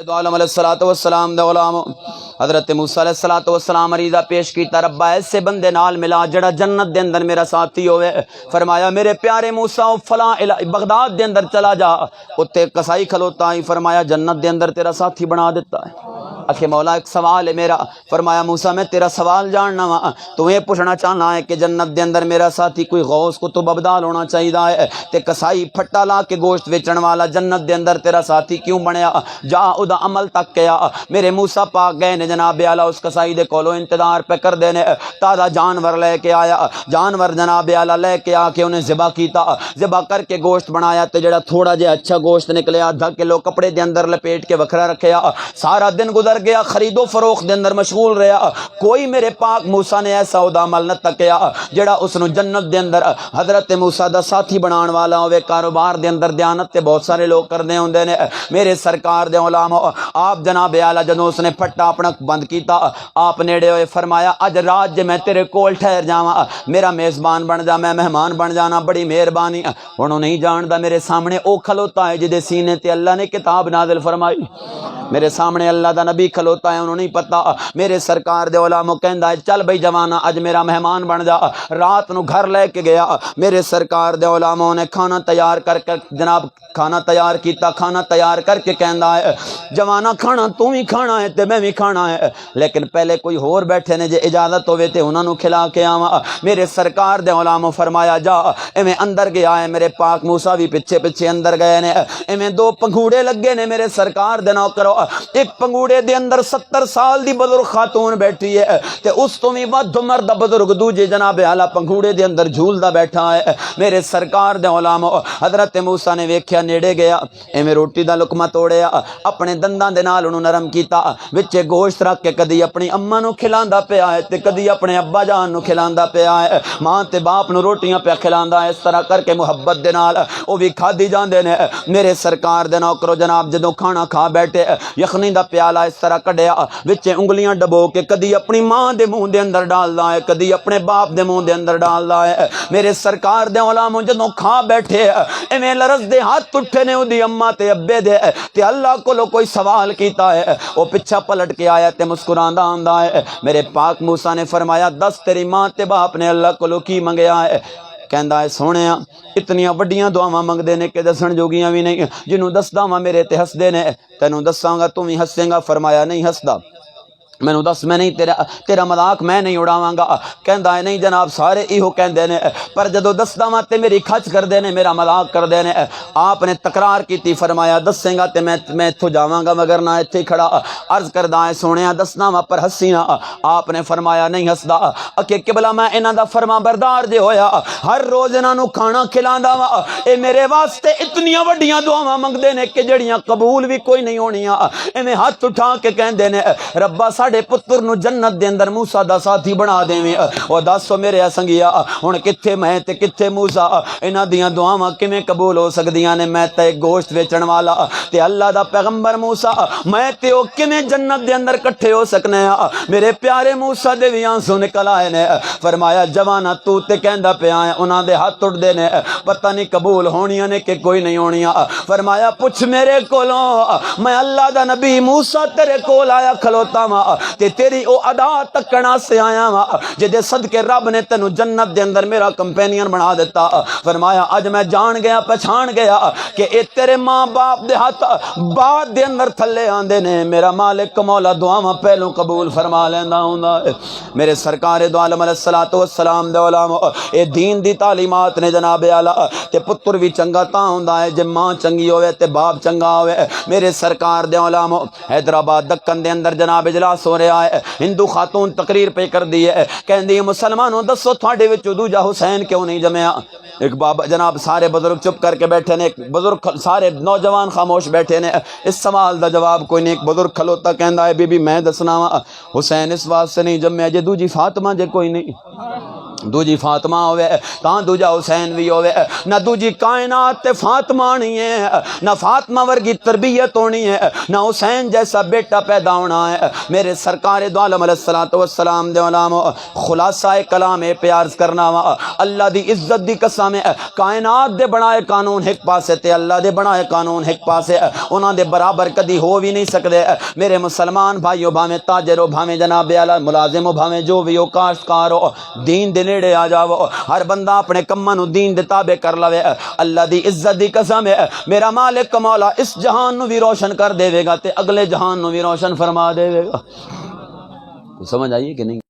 دو عالم علیہ الصلوۃ والسلام دے غلام حضرت موسیٰ علیہ الصلوۃ والسلام عریضہ پیش کیتا، ربا ایسے بندے نال ملا جڑا جنت دے اندر میرا ساتھی ہوئے۔ فرمایا میرے پیارے موسیٰ فلاں بغداد دے اندر چلا جا، اتے کسائی کھلوتا ہی، فرمایا جنت دے اندر تیرا ساتھی بنا دیتا ہے۔ اکھے مولا ایک سوال ہے میرا، فرمایا موسیٰ میں تیرا سوال جاننا وا، تو یہ پوچھنا چاہنا ہے کہ جنت دے اندر میرا ساتھی کوئی غوث قطب ابدال ہونا چاہیے ہے، تے کسائی پھٹا لا کے گوشت ویچن والا جنت دے اندر تیرا ساتھی کیوں بنیا؟ جا ادا عمل تک کیا۔ میرے موسیٰ پاک گئے نے جناب اعلیٰ اس کسائی دے کولو انتظار پہ کر دینے، تازہ جانور لے کے آیا، جانور جناب اعلیٰ لے کے آ کے انہیں ذبح کیتا، ذبح کر کے گوشت بنایا، تے جڑا تھوڑا جہا اچھا گوشت نکلیا آدھا کلو کپڑے دے اندر لپیٹ کے وکھرا رکھیا۔ سارا دن گزر گیا، خرید و فروخت دے اندر مشغول رہا، کوئی میرے پاک موسیٰ نے ایسا ادا عمل نہ تکیا جڑا اس نو جنت دے اندر حضرت موسیٰ دا ساتھی بنان والا ہوئے۔ کاروبار دے اندر دیانت تے بہت سارے لوگ کردے ہوندے نے، میرے سرکار دے علماء آپ جناب اعلیٰ جدوں اس نے پھٹا اپنا بند کیتا، آپ نیڑے ہوئے فرمایا اج رات جے میں تیرے کول ٹھہر جاواں، میرا میزبان بن جا، میں مہمان بن جانا، بڑی مہربانی۔ ہن نہیں جاندا میرے سامنے او کھلوتا ہے جدے سینے تے اللہ نے کتاب نازل فرمائی، میرے سامنے اللہ دا نبی کھلوتا ہے، انہوں نہیں پتا۔ میرے سرکار دے علماء کہندا ہے چل بھئی جوانا اج میرا مہمان بن جا، رات نو گھر لے کے گیا۔ میرے سرکار دے علماء نے کھانا تیار کر جناب کھانا تیار کیتا، کھانا تیار کر کے کہندا ہے جوانا کھانا تو بھی کھانا ہے تے میں بھی کھانا ہے، لیکن پہلے کوئی ہور بیٹھے نے جے اجازت ہوئے تے انہاں نو کھلا کے آواں۔ میرے سرکار دے علماء فرمایا جا، ایویں اندر گیا ہے، میرے پاک موسیٰ بھی پیچھے پیچھے اندر گئے نے، ایویں دو پنگوڑے لگے نے میرے سرکار دے نوکرو، ایک پنگوڑے دے اندر 70 سال دی بزرگ خاتون بیٹھی ہے تے اس تو بھی ود مرد بزرگ دوجے جناب اعلیٰ پنگوڑے دے اندر جھولدا بیٹھا ہے۔ میرے سرکار دے علماء حضرت موسیٰ نے ویکھیا، نیڑے گیا، ایویں روٹی دا لقمہ توڑیا، اپنے دنداں دے نال انہوں نرم کیتا، وچے گوشت رکھ کے کدی اپنی اماں نو کھلاندا پیا ہے تے کدی اپنے ابا جان نو کھلاندا پیا ہے، ماں تے باپ نو روٹیاں پیا کھلاندا ہے، اس طرح کر کے محبت دے نال او بھی کھادی جاندے نے۔ میرے سرکار دے نوکرو جناب جدوں کھانا کھا بیٹھے، یخنی دا پیالہ اس طرح کڈیا، وچے انگلیاں ڈبو کے کدی اپنی ماں دے منہ دے اندر ڈالدا ہے، کدی اپنے باپ دے منہ دے اندر ڈالدا ہے۔ میرے سرکار دے علماء جدوں کھا بیٹھے، ایویں لرز دے ہاتھ اٹھے نے اودی اماں تے ابے دے تے اللہ کولو کوئی سوال کیتا ہے، او پیچھا پلٹ کے آیا تے مسکراندا آندا ہے۔ میرے پاک موسیٰ نے فرمایا دس تیری ماں تے باپ نے اللہ کولو کی منگیا ہے؟ کہندا ہے سونیا اتنیاں وڈیاں دعاواں منگدے نے کہ دسن جوگیاں بھی نہیں، جنوں دسدا واں میرے تے ہسدے نے، تینوں دساں گا تو بھی ہسیں گا۔ فرمایا نہیں ہسدا، مینوں دس، میں نہیں تیرا مذاق میں نہیں اڑاواں گا۔ کہندا ہے نہیں جناب سارے ایہو کہندے نے، پر جدوں دسدا واں تے میری کھچ کردے نے، میرا مذاق کردے نے۔ آپ نے تکرار کیتی، فرمایا دسیں گا تے میں ایتھوں جاواں گا، مگر نہ ایتھے کھڑا۔ عرض کردا ہے سونیا دسنا وا پر ہسی نہ۔ آپ نے فرمایا نہیں ہسدا۔ اکے قبلہ میں انہاں دا فرما بردار جے ہویا، ہر روز انہاں نو کھانا کھلاندا وا، اے میرے واسطے اتنیاں وڈیاں دعاواں منگدے نے کہ جڑیاں قبول بھی کوئی نہیں ہونیاں۔ ایویں ہاتھ اٹھا کے کہندے نے ربا ساڈے پتر نو جنت دے اندر موسیٰ دا ساتھی بنا دیویں۔ او دسو میرے سنگیا ہن کتھے میں تے کتھے موسیٰ؟ انہاں دیاں دعاواں کیویں قبول ہو سکدیاں نے؟ میں تے گوشت ویچن والا تے اللہ دا پیغمبر موسیٰ، میں تے او کیویں جنت دے اندر کٹھے ہو سکنے ہاں؟ میرے پیارے موسیٰ دے وی آنسو نکل آئے نے۔ فرمایا جوانا تو تے کہندا پیا ہے، انہاں دے ہاتھ اٹھدے نے، پتہ نہیں قبول ہونیاں نے کہ کوئی نہیں ہونیاں۔ فرمایا پوچھ میرے کولوں، میں اللہ دا نبی موسیٰ تیرے کول آیا کھلوتا وا تے تیری او ادا تکنا سے آیا وا جدے صدقے رب نے تینوں جنت دے اندر میرا کمپینین بنا دیتا۔ فرمایا اج میں جان گیا پہچان گیا کہ اے تیرے ماں باپ دے ہاتھ بعد دے اندر تھلے آندے نے، میرا مالک مولا دعاواں پہلوں قبول فرما لیندا ہوندا ہے۔ میرے سرکار دو عالم علیہ الصلوۃ والسلام دے علماء اے دین دی تعلیمات نے جناب اعلیٰ تے پتر بھی چنگا تاں ہوندا ہے جے ماں چنگی ہوئے تے باپ چنگا ہوئے۔ میرے سرکار دے علماء حیدرآباد دکن دے اندر جناب اجلاس ہو رہا ہے، ہندو خاتون تقریر پہ کر دی ہے، کہندی مسلمانوں دسو تھوڑے وچوں دوجا حسین کیوں نہیں جمیا؟ ایک بابا جناب سارے بزرگ چپ کر کے بیٹھے نے، ایک بزرگ سارے نوجوان خاموش بیٹھے نے، اس سوال دا جواب کوئی نہیں۔ ایک بزرگ کھلوتا کہندا ہے بی بی میں دسنا وا حسین اس واسطے نہیں جمیا جے دوجی فاطمہ جے کوئی نہیں۔ دوجی فاطمہ ہوئے تاں دوجا حسین بھی ہوئے نہ دوجی کائنات تے فاطمہ نہیں ہے نہ فاطمہ ورگی تربیت ہونی ہے نہ حسین جیسا بیٹا پیدا ہونا ہے میرے سرکار دو عالم علیہ الصلوۃ والسلام دے علامہ خلاصہ کلام پہ عرض کرنا وا اللہ دی عزت دی قسم ہے کائنات دے بنائے قانون ایک پاسے تے اللہ دے بنائے قانون ایک پاسے انہاں دے برابر کدی ہو بھی نہیں سکدے میرے مسلمان بھائیو بھاویں تاجر ہو بھاویں جناب اعلی ملازم ہو بھاویں جو بھی ہو کاشتکار ہو دین دے نیڑے آ جاؤ ہر بندہ اپنے کماں نو دین دے تابع کر لوے اللہ دی عزت دی قسم ہے میرا مالک مولا اس جہان نو بھی روشن کر دے گا تے اگلے جہان نو بھی روشن فرما دے گا سمجھ آئیے کہ نہیں